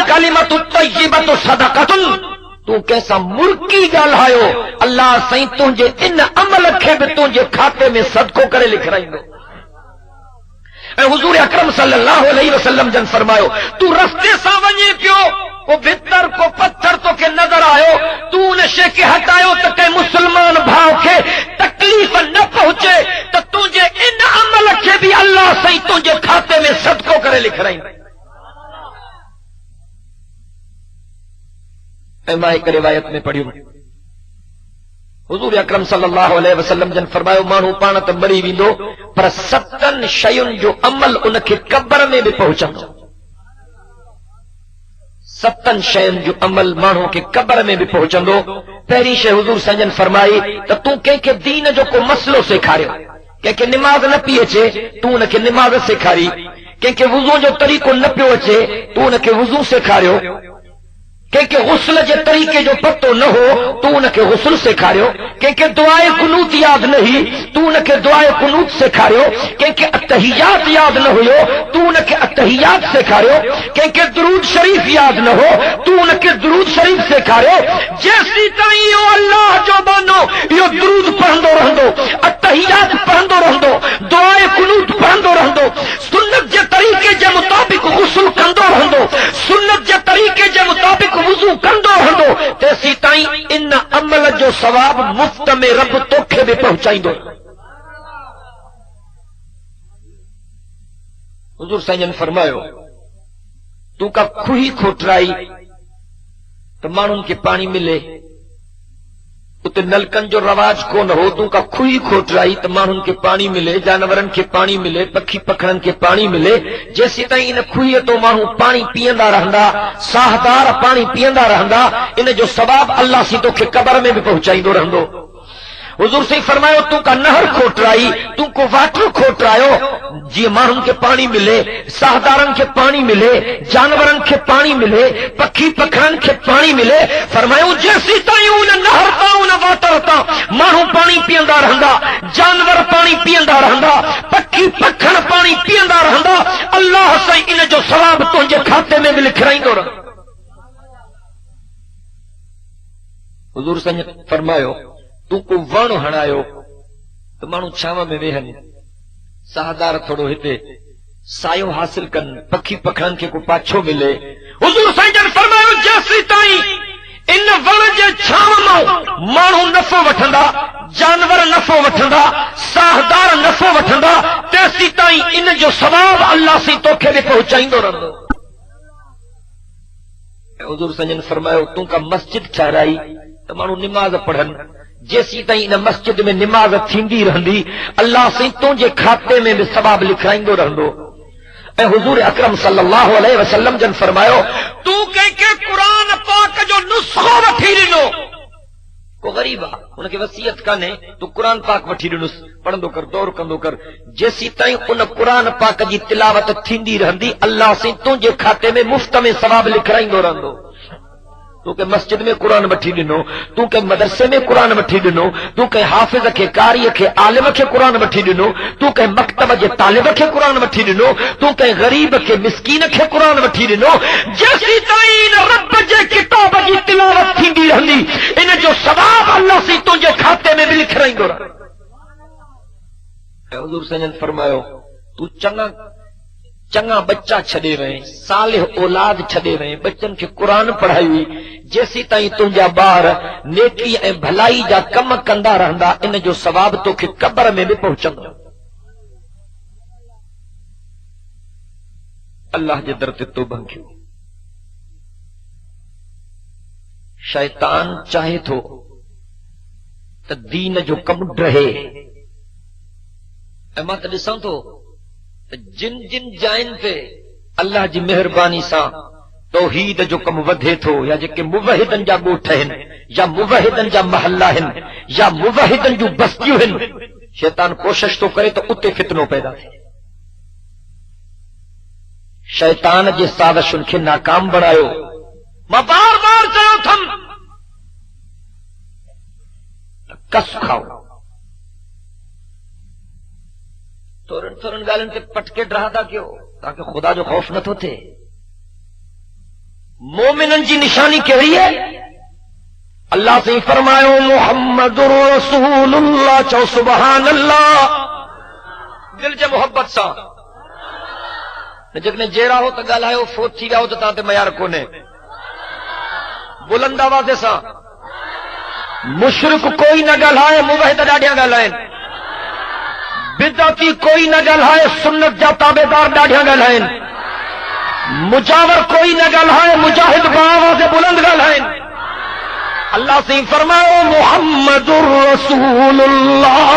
कलिमतु तय्यबतु सदक़तुन, तू कैसा मुर्की ॻाल्हायो, अल्लाह साईं तुंहिंजे इन अमल खे बि तुंहिंजे खाते में सदको करे लिखाईंदो। ऐं हुज़ूर अकरम सल्लल्लाहु अलैहि वसल्लम जन फरमायो, तू रस्ते सां वञे पियो, को भितर को पत्थर तोखे नज़र आयो, तू उन शइ खे हटायो त कंहिं मुस्लमान भाउ खे तकलीफ़ न पहुचे, त तुंहिंजे इन अमल खे बि अल्लाह साईं तुंहिंजे खाते में सदको करे लिखाईंदो। ऐं मां हिकु रिवायत में पढ़ियो, हुज़ूर अकरम सल्लल्लाहु अलैहि वसल्लम जन फरमायो, माण्हू पाण त मरी वेंदो, पर 7 शयुनि जो अमल उनखे कब्र में बि पहुचंदो। 7 शयुनि जो अमल माण्हू खे कब्र में बि पहुचंदो। पहिरीं शइ हुज़ूर संजन फरमाई त तूं कंहिंखे दीन जो को मसलो सेखारियो, कंहिंखे निमाज़ न पई अचे तूं उनखे निमाज़ सेखारी, कंहिंखे वुज़ू जो तरीक़ो न पियो अचे तूं उनखे वुज़ू सेखारियो, कंहिंखे गुस्ल जे तरीक़े जो पतो न हो तूं उनखे गुस्ल सेखारियो, कंहिंखे दुआए कुनूत यादि न हुई तूं उनखे दुआए कुनूत सेखारियो, कंहिंखे अतहियात यादि न हुयो तूं उनखे अतहियात सेखारियो, कंहिंखे दुरूद शरीफ़ यादि न हो तूं उनखे दुरूद शरीफ़ सेखारियो। जेसीं ताईं इहो अल्लाह जो बानो इहो दुरूद पढ़ंदो रहंदो, अतहियात पढ़ंदो रहंदो, दुआए कुनूत पढ़ंदो रहंदो, सुन्नत जे तरीक़े जे मुताबिक़ गुस्ल कंदो रहंदो, सुन्नत जे तरीक़े जे मुताबिक़ वुज़ू कंदो रहंदो, तेसीं ताईं इन अमल जो सवाब मुफ्त में रब तोखे बि पहुचाईंदो। हुज़ूर साईं फरमायो, तूं का खुही खोटराई त माण्हुनि खे पाणी मिले, उते नलकनि जो रवाज कोन हो, तूं का खुही खोटराई त माण्हुनि खे पाणी मिले, जानवरनि खे पाणी मिले, पखी पखड़नि खे पाणी मिले। जेसीं ताईं इन खुहीअ तो माण्हू पाणी पीअंदा रहंदा, साहदार पाणी पीअंदा रहंदा, इन जो सवाब अल्लाह सी तोखे कब्र में बि पहुचाईंदो रहंदो। हुज़ूर साईं फरमायो, तूं का नहर खोटराई, तूं को वाटर खोटरायो, जीअं माण्हुनि खे पाणी मिले, साहदारनि खे पाणी मिले, जानवरनि खे पाणी मिले, पखी पखड़नि खे पाणी मिले। फरमायो, जेसीं ताईं उन नहर तां उन वाटर तां माण्हू पाणी पीअंदा रहंदा, जानवर पाणी पीअंदा रहंदा, पखी पखड़ पाणी पीअंदा रहंदा, अल्लाह साईं इन जो सवाब तुंहिंजे खाते में बि लिखाईंदो रहंदो। हुज़ूर साईं फरमायो, तूं को वण हणायो त माण्हू छांव में वेहनि, साहदार थोरो हिते सायो हासिल कनि, पखी पखड़नि खे को पाछो मिले। हुज़ूर साईं जन फरमायो, जेसीं ताईं इन वण जे छांव मां माण्हू नफ़ो वठंदा, जानवर नफ़ो वठंदा, साहदार नफ़ो वठंदा, तेसीं ताईं इन जो सवाब अल्लाह सी तोखे बि पहुचाईंदो रहंदो। हुज़ूर साईं जन फरमायो, तूं का मस्जिद ठाराई त माण्हू निमाज़ पढ़नि, जेसीं ताईं इन मस्जिद में निमाज़ थींदी रहंदी, अल्लाह साईं तुंहिंजे खाते में बि सवाब लिखाईंदो रहंदो। ऐं हुज़ूर अकरम सल्लल्लाहु अलैहि वसल्लम जन फरमायो, तूं कंहिंखे क़ुरान पाक जो नुस्ख़ो वठी ॾिनो, को ग़रीब आहे हुनखे वसीयत कान्हे, तूं क़ुरान पाक वठी ॾिनुसि, पढ़ंदो कर, दौर कंदो कर, जेसीं ताईं उन क़ुरान पाक जी तिलावत थींदी रहंदी, अल्लाह साईं तुंहिंजे खाते में मुफ़्त में सवाब लिखाईंदो रहंदो। तूं कंहिं मस्जिद में क़ुरान वठी ॾिनो, तूं कंहिं मदरसे में क़ुरान वठी ॾिनो, तूं कंहिं हाफ़िज़ खे, क़ारीअ खे, आलिम खे क़ुरान वठी ॾिनो, तूं कंहिं मकतब जे तालिब खे क़ुरान वठी ॾिनो, तूं कंहिं ग़रीब खे, मिस्कीन खे क़ुरान वठी ॾिनो, जेसीं ताईं इन रब जे किताब जी तिलावत थींदी रहंदी, इन जो सवाब अल्लाह सी तुंहिंजे खाते में बि लिखाईंदो रहंदो। हुज़ूर साईं फरमायो, तूं चङा बच्चा छॾे वएं, सालिह औलाद छॾे वएं, बच्चनि खे क़ुरान पढ़ाई हुई, जेसीं ताईं तुंहिंजा ॿार नेकी ऐं भलाई जा कम कंदा रहंदा, इन जो सवाब तोखे कब्र में बि पहुचंदो। अल्लाह जे दर ते तौबा कयो। शैतान चाहे थो त दीन जो कमु रहे, ऐं मां त ॾिसां थो जिन जिन जायुनि ते अल्लाह जी मेहरबानी सां तौहीद जो कमु वधे थो, या जेके मुवहिदनि जा ॻोठ आहिनि, या मुवहिदनि जा महला आहिनि, या मुवहिदनि जूं बस्तियूं आहिनि, शैतान कोशिश थो करे त उते फितनो पैदा थिए। शैतान जे साज़िशुनि खे नाकाम बणायो। मां बार बार चयो थम, कस खाओ, थोरनि थोरनि ॻाल्हियुनि ते पटके डरादा कयो, ताकि खुदा जो खौफ नथो थिए। मोमिनन जी निशानी कहिड़ी है? अल्लाह से फरमायो मुहम्मदुर रसूलुल्लाह, चओ सुभान अल्लाह दिल जे मोहब्बत सां। जेकॾहिं जहिड़ा हो त ॻाल्हायो, फोत थी विया हो त तव्हां ते मयार कोन्हे। बुलंद आवाज़ सां मुशरिक कोई न ॻाल्हाए, मुवहिद ॾाढियां ॻाल्हाइनि। बिदअती कोई न ॻाल्हाए, सुन्नत जा ताबेदार ॾाढियां ॻाल्हाइनि। मुजावर कोई न ॻाल्हाए, मुजाहिद बाआवाज़ बुलंद ॻाल्हाइनि। अल्लाह से फरमायो मुहम्मदुर रसूलुल्लाह,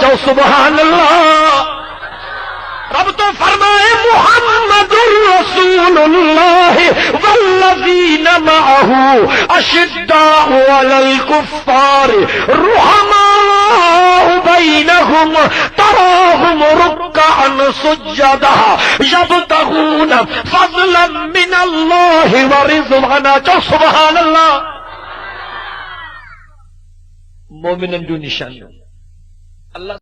चओ सुभान अल्लाह। रब तो फरमाए मुहम्मदुर रसूलुल्लाह वल्लज़ीना मअहू अशिद्दाउ अलल कुफ्फार रुहमाउ बैनहुम तराहुम रुक्अन सुज्जदा यब्तगून फज़लन मिनल्लाहि व रिज़वाना, चओ सुभान अल्लाह। मोमिनन जो निशानियों अल्लाह